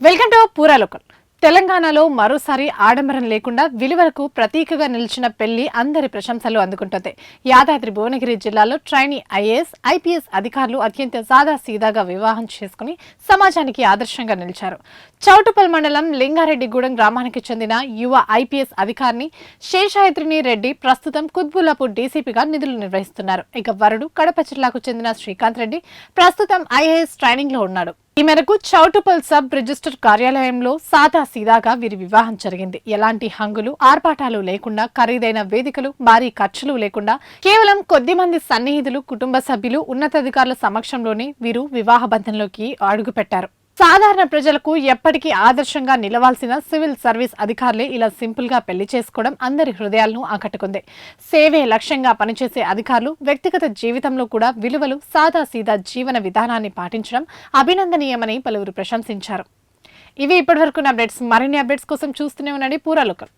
Welcome to పూరా local. తెలంగాణలో మరోసారి ఆడంబరం లేకుండా విలువలకు ప్రతీకగా నిలిచిన పెళ్లి అందరి ప్రశంసలు అందుకుంటుంది. యాదాద్రి భువనగిరి జిల్లాలో ట్రైనీ ఐఏఎస్, ఐపీఎస్ అధికారులు అత్యంత సాదా సీదాగా వివాహం చేసుకుని సమాజానికి ఆదర్శంగా నిలిచారు. చౌటుపల్ మండలం లింగారెడ్డిగూడెం గ్రామానికి చెందిన యువ ఐపీఎస్ అధికారిని శేషాద్రిని రెడ్డి ప్రస్తుతం కుత్బుల్లాపూర్ డీసీపీగా నిధులు నిర్వహిస్తున్నారు. ఇక వరుడు కడప జిల్లాకు చెందిన శ్రీకాంత్ రెడ్డి ప్రస్తుతం ఐఏఎస్ ట్రైనింగ్ లో ఉన్నాడు. ఈ మేరకు చౌటుపల్ సబ్ రిజిస్టర్ కార్యాలయంలో సాదా సీదాగా వీరి వివాహం జరిగింది. ఎలాంటి హంగులు, ఆర్పాటాలు లేకుండా, ఖరీదైన వేదికలు, భారీ ఖర్చులు లేకుండా కేవలం కొద్ది మంది సన్నిహితులు, కుటుంబ సభ్యులు, ఉన్నతాధికారుల సమక్షంలోనే వీరు వివాహ బంధంలోకి అడుగుపెట్టారు. సాధారణ ప్రజలకు ఎప్పటికీ ఆదర్శంగా నిలవాల్సిన సివిల్ సర్వీస్ అధికారులే ఇలా సింపుల్ గా పెళ్లి చేసుకోవడం అందరి హృదయాలను ఆకట్టుకుంది. సేవే లక్ష్యంగా పనిచేసే అధికారులు వ్యక్తిగత జీవితంలో కూడా విలువలు, సాదా సీదా జీవన విధానాన్ని పాటించడం అభినందనీయమని పలువురు ప్రశంసించారు. ఇవి ఇప్పటివరకు అప్డేట్స్. మరిన్ని అప్డేట్స్ కోసం చూస్తూనే ఉండండి పూరా లోకల్.